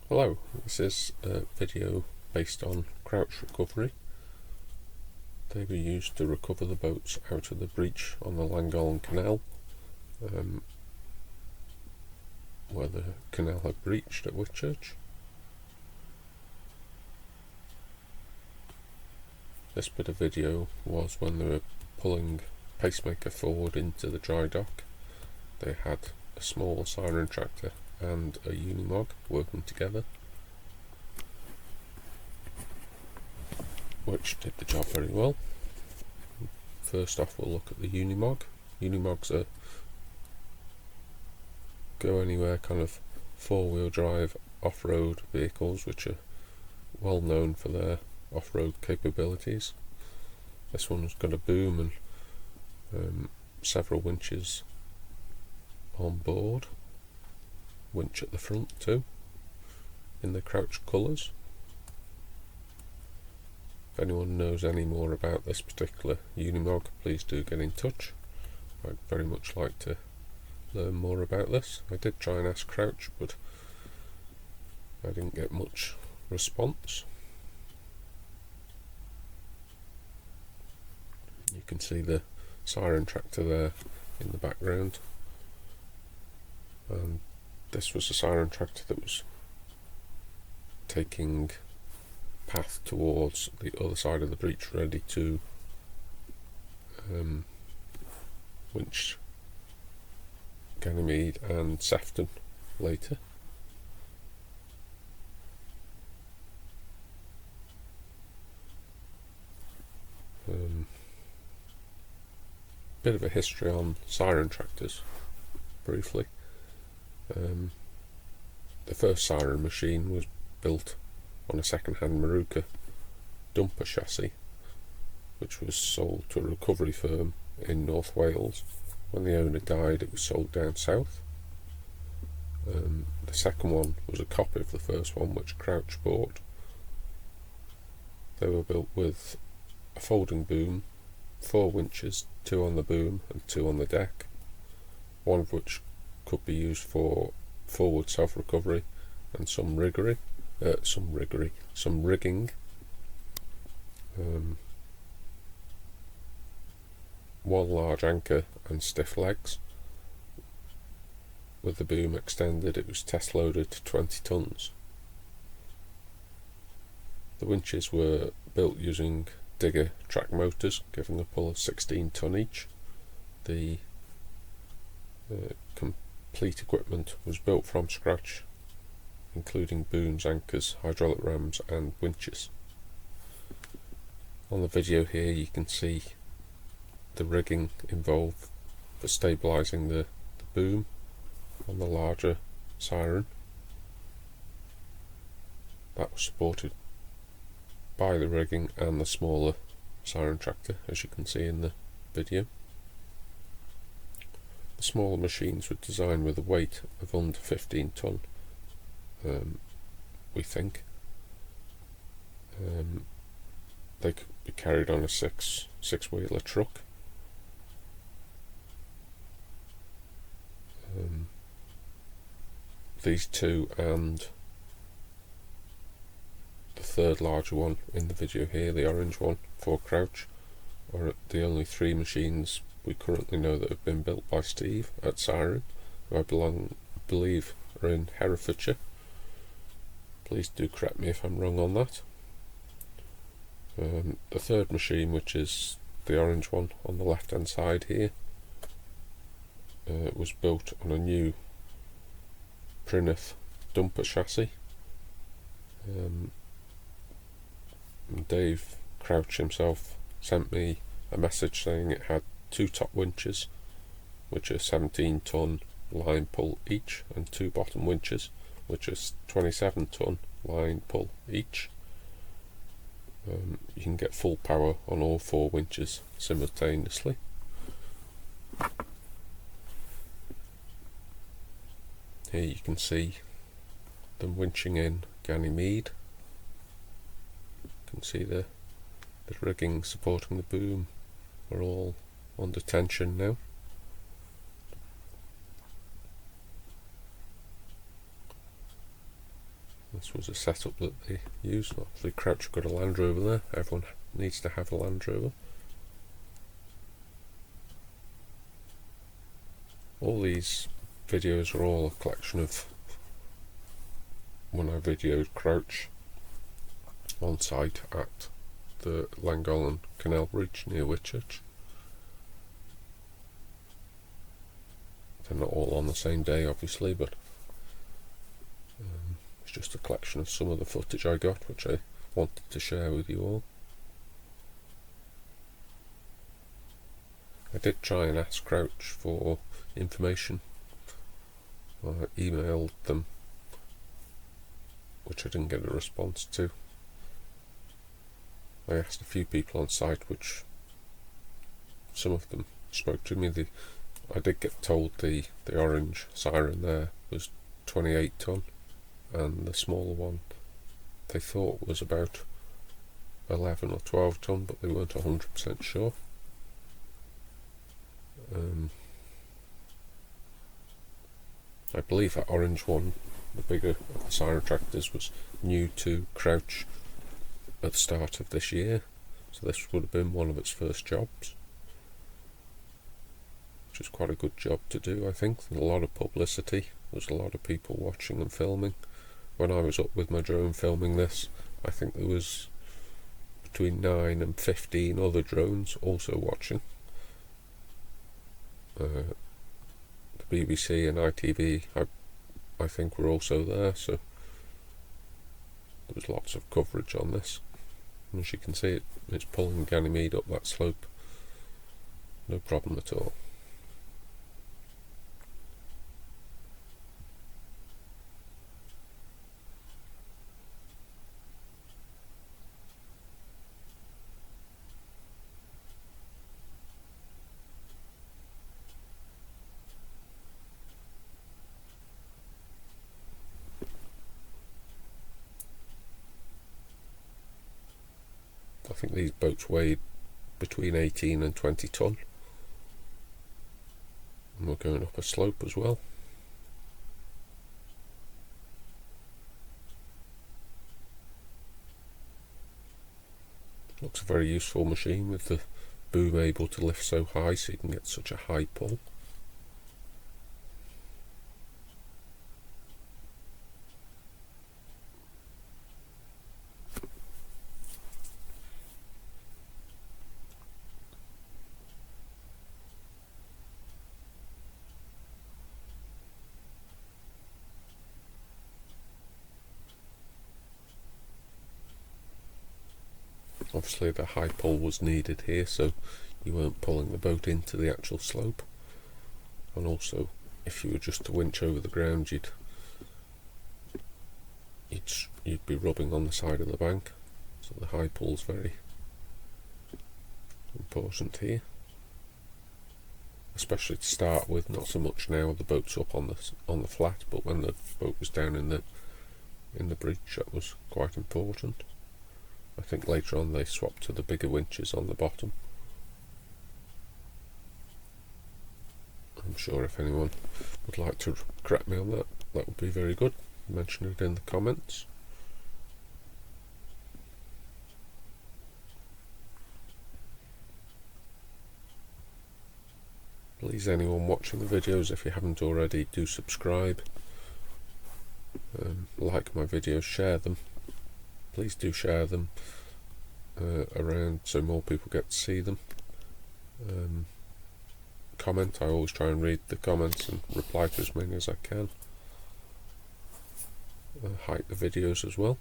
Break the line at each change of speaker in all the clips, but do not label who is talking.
Hello, this is a video based on crouch recovery. They were used to recover the boats out of the breach on the Llangollen Canal, where the canal had breached at Whitchurch. This bit of video was when they were pulling pacemaker forward into the dry dock. They had a small Siren tractor and a Unimog working together, which did the job very well. First off, we'll look at the Unimog. Unimogs are go anywhere kind of four-wheel drive off-road vehicles, which are well known for their off-road capabilities. This one's got a boom and several winches on board. Winch at the front too, in the crouch colours. If anyone knows any more about this particular Unimog, please do get in touch. I'd very much like to learn more about this. I did try and ask Crouch, but I didn't get much response. You can see the Siren tractor there in the background, and this was a Siren tractor that was taking path towards the other side of the breach, ready to winch Ganymede and Sefton later. Bit of a history on Siren tractors, briefly. The first Siren machine was built on a second-hand Maruka dumper chassis, which was sold to a recovery firm in North Wales. When the owner died, it was sold down south. The second one was a copy of the first one, which Crouch bought. They were built with a folding boom, 4 winches, 2 on the boom and 2 on the deck, one of which could be used for forward self-recovery and some rigging. One large anchor and stiff legs. With the boom extended, it was test loaded to 20 tons. The winches were built using digger track motors, giving a pull of 16 ton each. The complete equipment was built from scratch, including booms, anchors, hydraulic rams and winches. On the video here you can see the rigging involved for stabilising the boom on the larger Siren. That was supported by the rigging and the smaller Siren tractor, as you can see in the video. The smaller machines were designed with a weight of under 15 ton, we think. They could be carried on a six-wheeler truck. These two and the third larger one in the video here, the orange one for Crouch, are the only 3 machines we currently know that have been built by Steve at Siren, who I believe are in Herefordshire. Please do correct me if I'm wrong on that. The third machine, which is the orange one on the left hand side here, was built on a new Plymouth dumper chassis. Dave Crouch himself sent me a message saying it had 2 top winches, which are 17 ton line pull each, and 2 bottom winches, which is 27 ton line pull each. You can get full power on all 4 winches simultaneously. Here you can see them winching in Ganymede. You can see the rigging supporting the boom are all under tension now. This was a setup that they used. Obviously Crouch got a Land Rover there. Everyone needs to have a Land Rover. All these videos are all a collection of when I videoed Crouch on site at the Llangollen Canal Breach near Whitchurch. They're not all on the same day, obviously, but it's just a collection of some of the footage I got, which I wanted to share with you all. I did try and ask Crouch for information. I emailed them, which I didn't get a response to. I asked a few people on site, which some of them spoke to me. I did get told the orange Siren there was 28 tonne, and the smaller one they thought was about 11 or 12 tonne, but they weren't 100% sure. I believe that orange one, the bigger of the Siren tractors, was new to Crouch at the start of this year, so this would have been one of its first jobs, which is quite a good job to do, I think. There's a lot of publicity, there's a lot of people watching and filming. When I was up with my drone filming this, I think there was between 9 and 15 other drones also watching. The BBC and ITV, I think, were also there, so there was lots of coverage on this. And as you can see, it's pulling Ganymede up that slope, no problem at all. I think these boats weighed between 18 and 20 tonne, and we're going up a slope as well. Looks a very useful machine with the boom able to lift so high so you can get such a high pull. Obviously the high pull was needed here, so you weren't pulling the boat into the actual slope, and also if you were just to winch over the ground, you'd be rubbing on the side of the bank, so the high pull's very important here, especially to start with. Not so much now the boat's up on the flat, but when the boat was down in the breach, that was quite important. I think later on they swapped to the bigger winches on the bottom. I'm sure if anyone would like to correct me on that, that would be very good. Mention it in the comments. Please, anyone watching the videos, if you haven't already, do subscribe. Like my videos, share them. Please do share them around so more people get to see them. Comment, I always try and read the comments and reply to as many as I can. Hype the videos as well.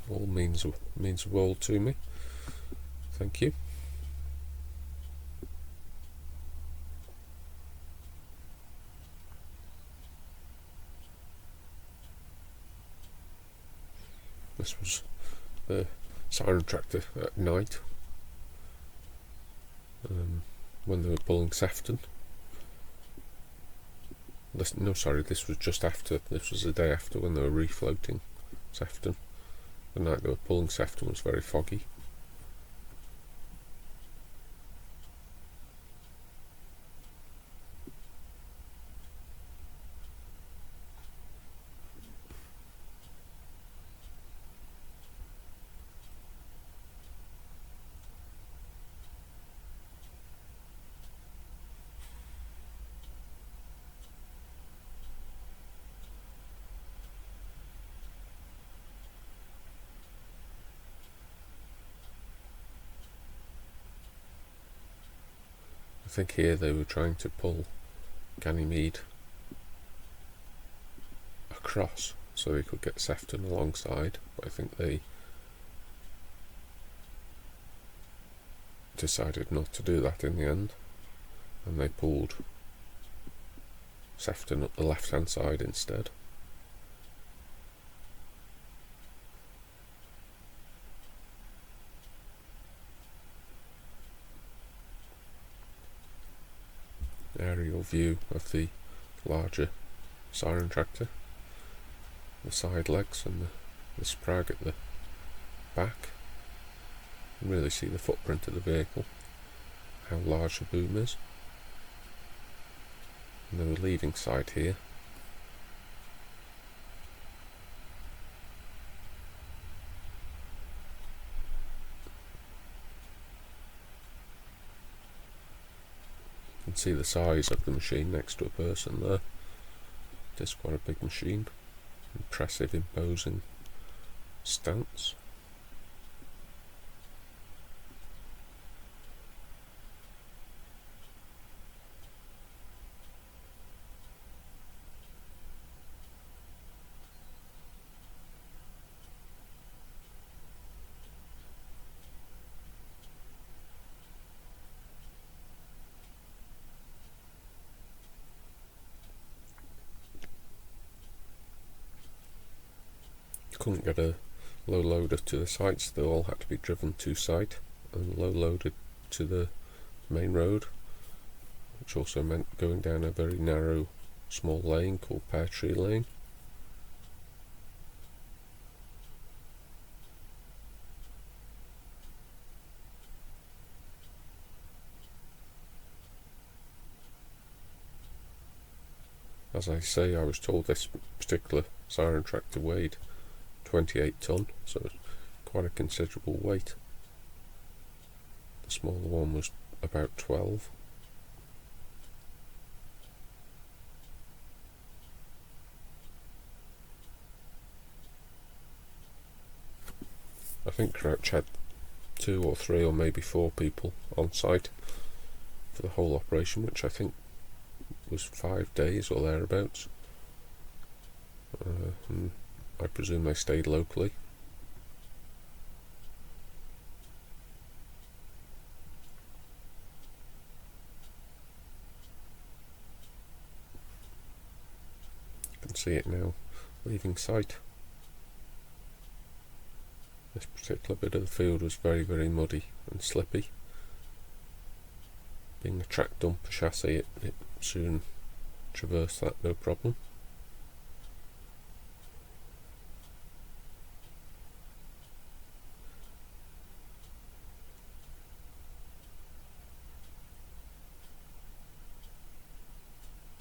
All means a world to me. Thank you. This was the Siren tractor at night, when they were pulling Sefton. This was just after. This was the day after, when they were refloating Sefton. The night they were pulling Sefton was very foggy. I think here they were trying to pull Ganymede across so they could get Sefton alongside, but I think they decided not to do that in the end, and they pulled Sefton up the left hand side instead. Aerial view of the larger Siren tractor, the side legs and the sprag at the back. You can really see the footprint of the vehicle, how large the boom is. And the relieving side here. You can see the size of the machine next to a person there. It is quite a big machine. Impressive, imposing stance. Couldn't get a low loader to the sites, they all had to be driven to site and low loaded to the main road, which also meant going down a very narrow small lane called Pear Tree Lane. As I say, I was told this particular Siren tractor weighed 28 tonne, so it's quite a considerable weight. The smaller one was about 12. I think Crouch had 2 or 3 or maybe 4 people on site for the whole operation, which I think was 5 days or thereabouts. And I presume they stayed locally. You can see it now leaving site. This particular bit of the field was very, very muddy and slippy. Being a track dumper chassis, it soon traversed that no problem.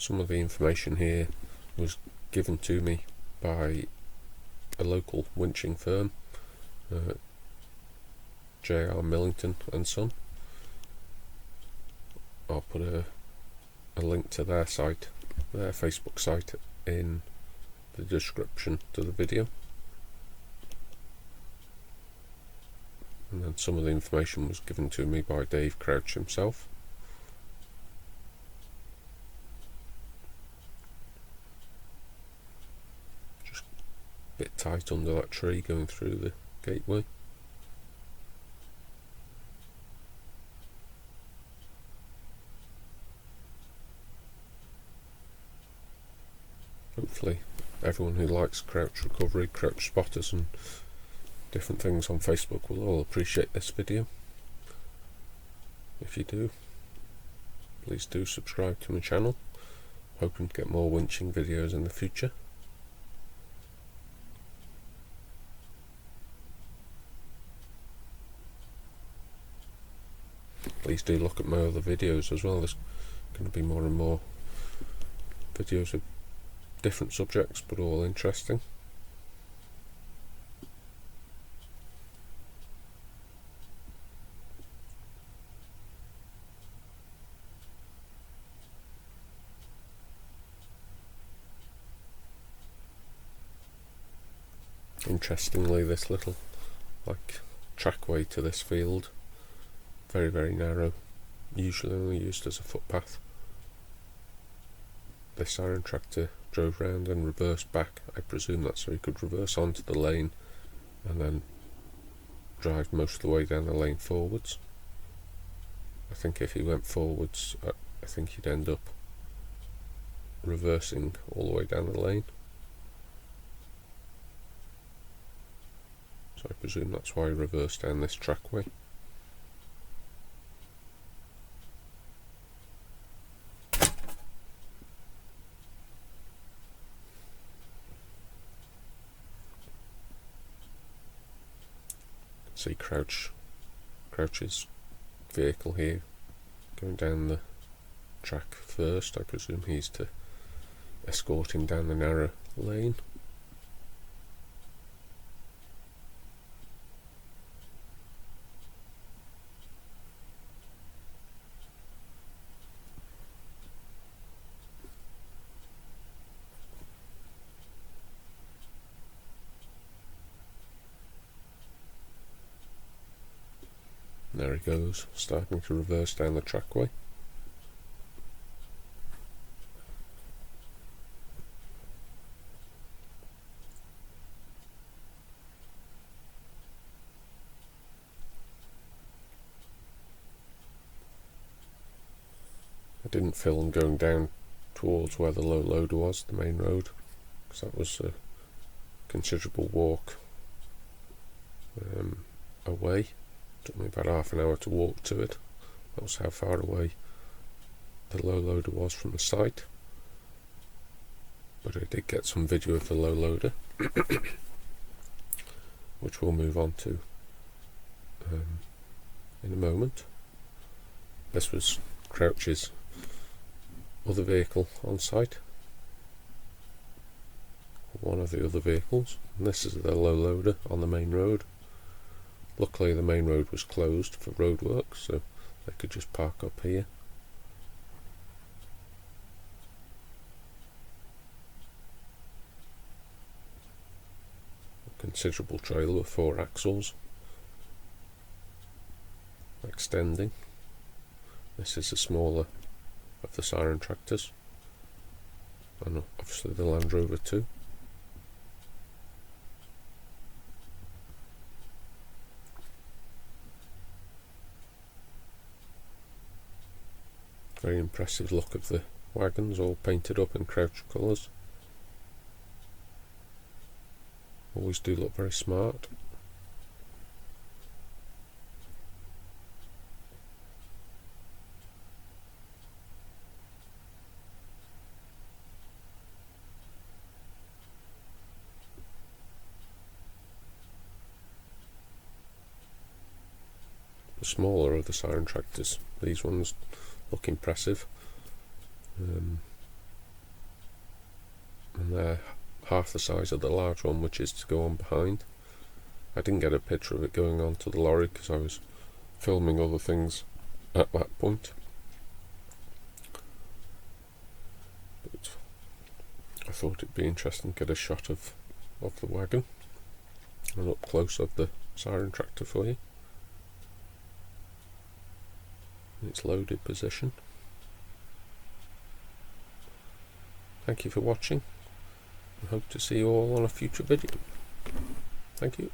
Some of the information here was given to me by a local winching firm, JR Millington and Son. I'll put a link to their site, their Facebook site, in the description to the video. And then some of the information was given to me by Dave Crouch himself. Just a bit tight under that tree going through the gateway. Hopefully everyone who likes Crouch Recovery, Crouch Spotters and different things on Facebook will all appreciate this video. If you do, please do subscribe to my channel. Hoping to get more winching videos in the future. Please do look at my other videos as well. There's going to be more and more videos of different subjects, but all interesting. Interestingly, this little trackway to this field, very, very narrow, usually only used as a footpath. The Siren tractor drove round and reversed back. I presume that's so he could reverse onto the lane and then drive most of the way down the lane forwards. I think if he went forwards, I think he'd end up reversing all the way down the lane. So I presume that's why he reversed down this trackway. See Crouch's vehicle here going down the track first. I presume he's to escort him down the narrow lane. There he goes, starting to reverse down the trackway. I didn't film going down towards where the low loader was, the main road, because that was a considerable walk away. Took me about half an hour to walk to it. That was how far away the low loader was from the site. But I did get some video of the low loader, which we'll move on to in a moment. This was Crouch's other vehicle on site, one of the other vehicles, and this is the low loader on the main road. Luckily the main road was closed for road work, so they could just park up here. A considerable trailer with 4 axles extending. This is the smaller of the Siren tractors, and obviously the Land Rover too. Very impressive look of the wagons, all painted up in Crouch colours. Always do look very smart. The smaller of the Siren tractors, these ones look impressive, and they're half the size of the large one, which is to go on behind. I didn't get a picture of it going on to the lorry because I was filming other things at that point, but I thought it'd be interesting to get a shot of the wagon and up close of the Siren tractor for you in its loaded position. Thank you for watching. I hope to see you all on a future video. Thank you.